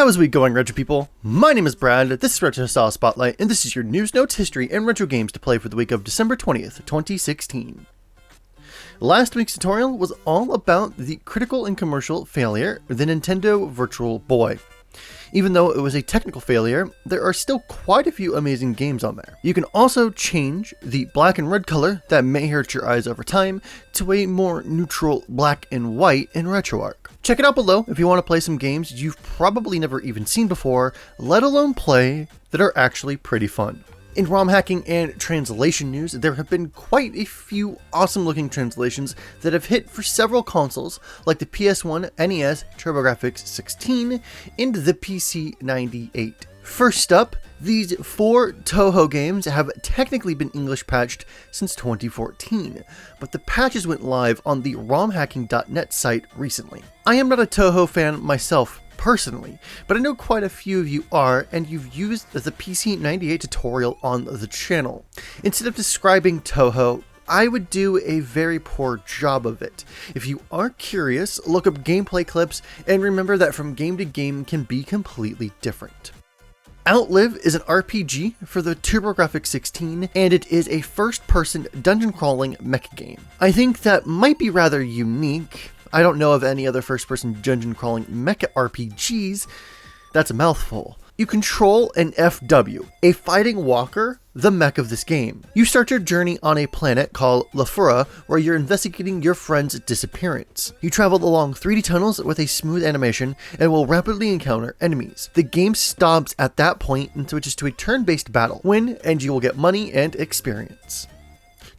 How's it going, Retro people? My name is Brad, this is Retro Style Spotlight, and this is your news, notes, history, and retro games to play for the week of December 20th, 2016. Last week's tutorial was all about the critical and commercial failure of the Nintendo Virtual Boy. Even though it was a technical failure, there are still quite a few amazing games on there. You can also change the black and red color that may hurt your eyes over time to a more neutral black and white in RetroArch. Check it out below if you want to play some games you've probably never even seen before, let alone play, that are actually pretty fun. In ROM hacking and translation news, there have been quite a few awesome looking translations that have hit for several consoles, like the PS1, NES, TurboGrafx 16, and the PC 98. First up, these 4 Toho games have technically been English patched since 2014, but the patches went live on the romhacking.net site recently. I am not a Toho fan myself personally, but I know quite a few of you are, and you've used the PC98 tutorial on the channel. Instead of describing Toho, I would do a very poor job of it. If you are curious, look up gameplay clips, and remember that from game to game can be completely different. Outlive is an RPG for the TurboGrafx 16, and it is a first-person dungeon-crawling mech game. I think that might be rather unique. I don't know of any other first-person dungeon-crawling mecha RPGs. That's a mouthful. You control an FW, a fighting walker, the mech of this game. You start your journey on a planet called Lafura, where you're investigating your friend's disappearance. You travel along 3D tunnels with a smooth animation and will rapidly encounter enemies. The game stops at that point and switches to a turn-based battle. Win, and you will get money and experience.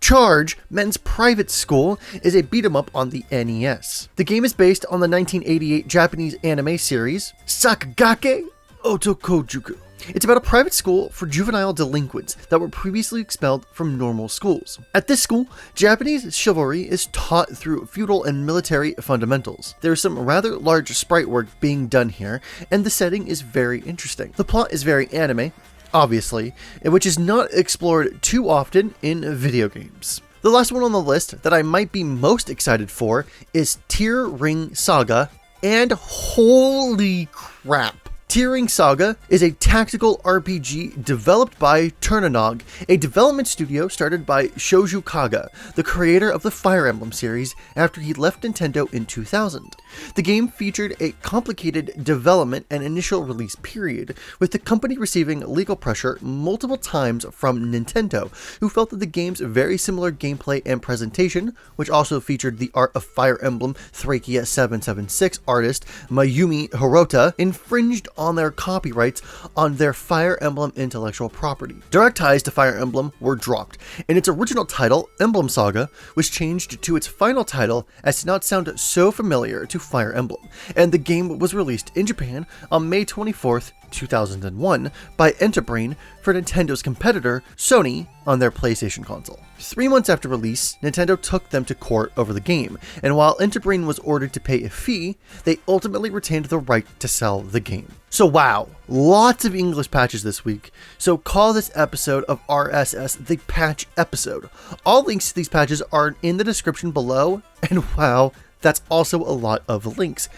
Charge, Men's Private School, is a beat-em-up on the NES. The game is based on the 1988 Japanese anime series, Sakagake Otokojuku. It's about a private school for juvenile delinquents that were previously expelled from normal schools. At this school, Japanese chivalry is taught through feudal and military fundamentals. There is some rather large sprite work being done here, and the setting is very interesting. The plot is very anime, obviously, which is not explored too often in video games. The last one on the list that I might be most excited for is Tear Ring Saga, and holy crap! Tear Ring Saga is a tactical RPG developed by Turnanog, a development studio started by Shoju Kaga, the creator of the Fire Emblem series, after he left Nintendo in 2000. The game featured a complicated development and initial release period, with the company receiving legal pressure multiple times from Nintendo, who felt that the game's very similar gameplay and presentation, which also featured the art of Fire Emblem Thrakia 776 artist Mayumi Hirota, infringed on their copyrights on their Fire Emblem intellectual property. Direct ties to Fire Emblem were dropped, and its original title, Emblem Saga, was changed to its final title as to not sound so familiar to Fire Emblem, and the game was released in Japan on May 24th, 2001 by Enterbrain for Nintendo's competitor, Sony, on their PlayStation console. 3 months after release, Nintendo took them to court over the game, and while Enterbrain was ordered to pay a fee, they ultimately retained the right to sell the game. So wow, lots of English patches this week, so call this episode of RSS the Patch Episode. All links to these patches are in the description below, and wow, that's also a lot of links.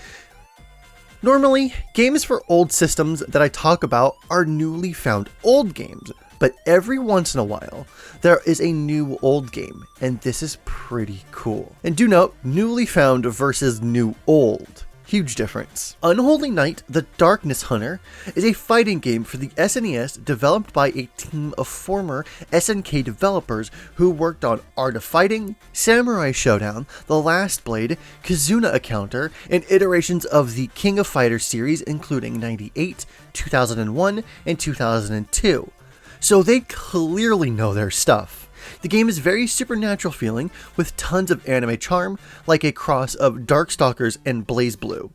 Normally, games for old systems that I talk about are newly found old games, but every once in a while, there is a new old game, and this is pretty cool. And do note, newly found versus new old. Huge difference. Unholy Knight, the Darkness Hunter, is a fighting game for the SNES developed by a team of former SNK developers who worked on Art of Fighting, Samurai Showdown, The Last Blade, Kizuna Encounter, and iterations of the King of Fighters series including 98, 2001, and 2002. So they clearly know their stuff. The game is very supernatural feeling, with tons of anime charm, like a cross of Darkstalkers and BlazBlue.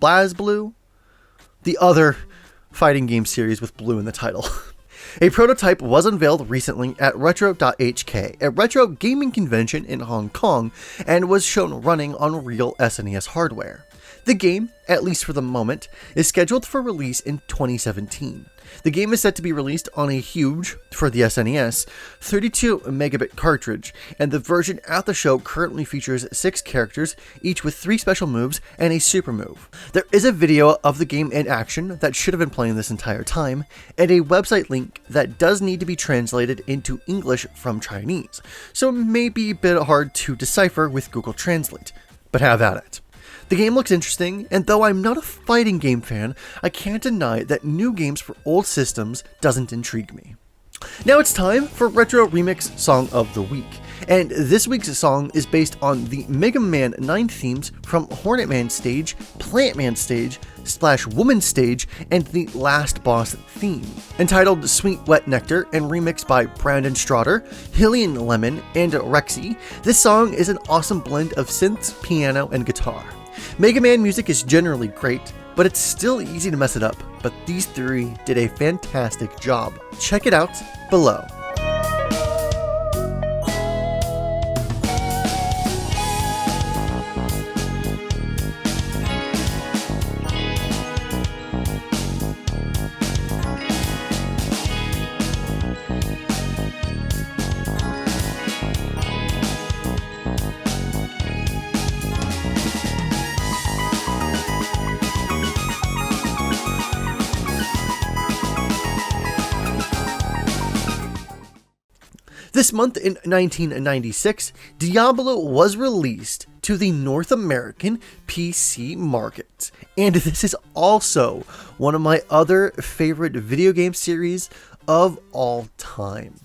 BlazBlue? The other fighting game series with blue in the title. A prototype was unveiled recently at Retro.hk, a retro gaming convention in Hong Kong, and was shown running on real SNES hardware. The game, at least for the moment, is scheduled for release in 2017. The game is set to be released on a huge, for the SNES, 32 megabit cartridge, and the version at the show currently features 6 characters, each with 3 special moves and a super move. There is a video of the game in action that should have been playing this entire time, and a website link that does need to be translated into English from Chinese, so it may be a bit hard to decipher with Google Translate, but have at it. The game looks interesting, and though I'm not a fighting game fan, I can't deny that new games for old systems doesn't intrigue me. Now it's time for Retro Remix Song of the Week, and this week's song is based on the Mega Man 9 themes from Hornet Man Stage, Plant Man Stage, Splash Woman Stage, and the Last Boss theme. Entitled Sweet Wet Nectar and remixed by Brandon Strotter, Hillian Lemon, and Rexy, this song is an awesome blend of synths, piano, and guitar. Mega Man music is generally great, but it's still easy to mess it up, but these 3 did a fantastic job. Check it out below. This month in 1996, Diablo was released to the North American PC market. And this is also one of my other favorite video game series of all time.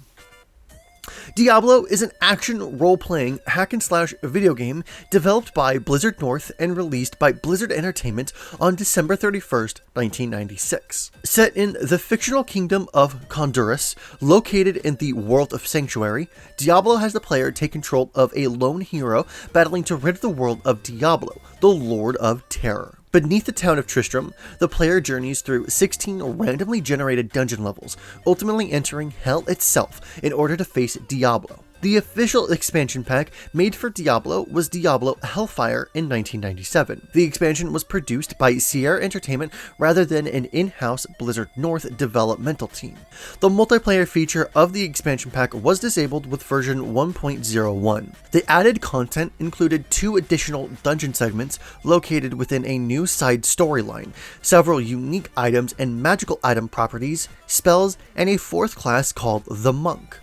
Diablo is an action role-playing hack-and-slash video game developed by Blizzard North and released by Blizzard Entertainment on December 31st, 1996. Set in the fictional kingdom of Condurus, located in the world of Sanctuary, Diablo has the player take control of a lone hero battling to rid the world of Diablo, the Lord of Terror. Beneath the town of Tristram, the player journeys through 16 randomly generated dungeon levels, ultimately entering Hell itself in order to face Diablo. The official expansion pack made for Diablo was Diablo Hellfire in 1997. The expansion was produced by Sierra Entertainment rather than an in-house Blizzard North developmental team. The multiplayer feature of the expansion pack was disabled with version 1.01. The added content included 2 additional dungeon segments located within a new side storyline, several unique items and magical item properties, spells, and a 4th class called the Monk.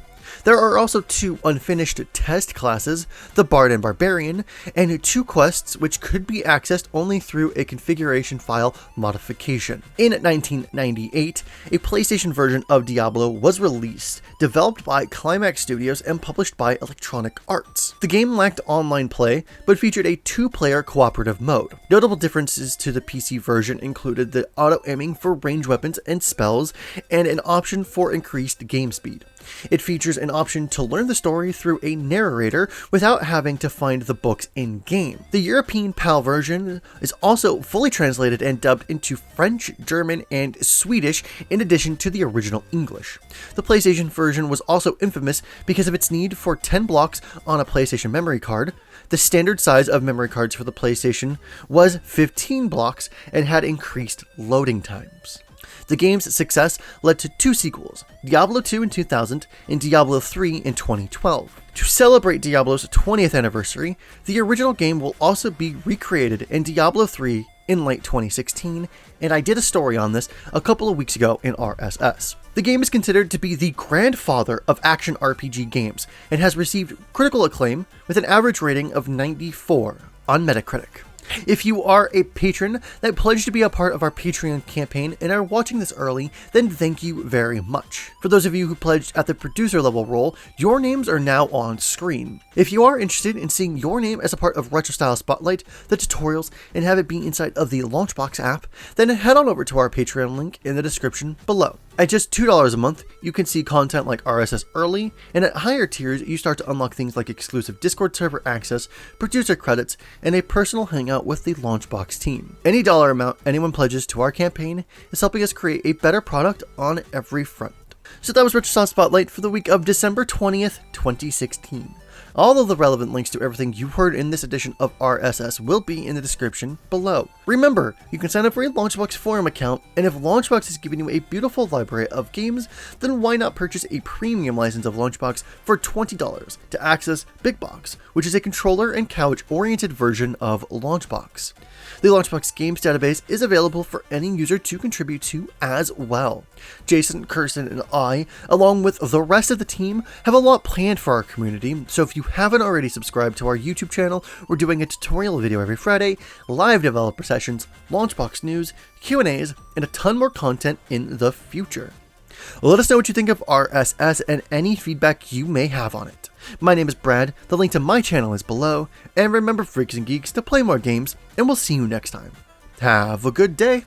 There are also 2 unfinished test classes, the Bard and Barbarian, and 2 quests which could be accessed only through a configuration file modification. In 1998, a PlayStation version of Diablo was released, developed by Climax Studios and published by Electronic Arts. The game lacked online play, but featured a 2-player cooperative mode. Notable differences to the PC version included the auto-aiming for range weapons and spells, and an option for increased game speed. It features an option to learn the story through a narrator without having to find the books in-game. The European PAL version is also fully translated and dubbed into French, German, and Swedish in addition to the original English. The PlayStation version was also infamous because of its need for 10 blocks on a PlayStation memory card. The standard size of memory cards for the PlayStation was 15 blocks and had increased loading times. The game's success led to 2 sequels, Diablo 2 in 2000 and Diablo 3 in 2012. To celebrate Diablo's 20th anniversary, the original game will also be recreated in Diablo 3 in late 2016, and I did a story on this a couple of weeks ago in RSS. The game is considered to be the grandfather of action RPG games and has received critical acclaim with an average rating of 94 on Metacritic. If you are a patron that pledged to be a part of our Patreon campaign and are watching this early, then thank you very much. For those of you who pledged at the producer level role, your names are now on screen. If you are interested in seeing your name as a part of Retro Style Spotlight, the tutorials, and have it be inside of the Launchbox app, then head on over to our Patreon link in the description below. At just $2 a month, you can see content like RSS early, and at higher tiers, you start to unlock things like exclusive Discord server access, producer credits, and a personal hangout with the Launchbox team. Any dollar amount anyone pledges to our campaign is helping us create a better product on every front. So that was RetroSauce Spotlight for the week of December 20th, 2016. All of the relevant links to everything you heard in this edition of RSS will be in the description below. Remember, you can sign up for a Launchbox forum account, and if Launchbox is giving you a beautiful library of games, then why not purchase a premium license of Launchbox for $20 to access Big Box, which is a controller and couch-oriented version of Launchbox. The Launchbox Games database is available for any user to contribute to as well. Jason, Kirsten, and I, along with the rest of the team, have a lot planned for our community, so if you haven't already subscribed to our YouTube channel, we're doing a tutorial video every Friday, live developer sessions, Launchbox news, Q&As, and a ton more content in the future. Let us know what you think of RSS and any feedback you may have on it. My name is Brad, the link to my channel is below, and remember, freaks and geeks, to play more games, and we'll see you next time. Have a good day!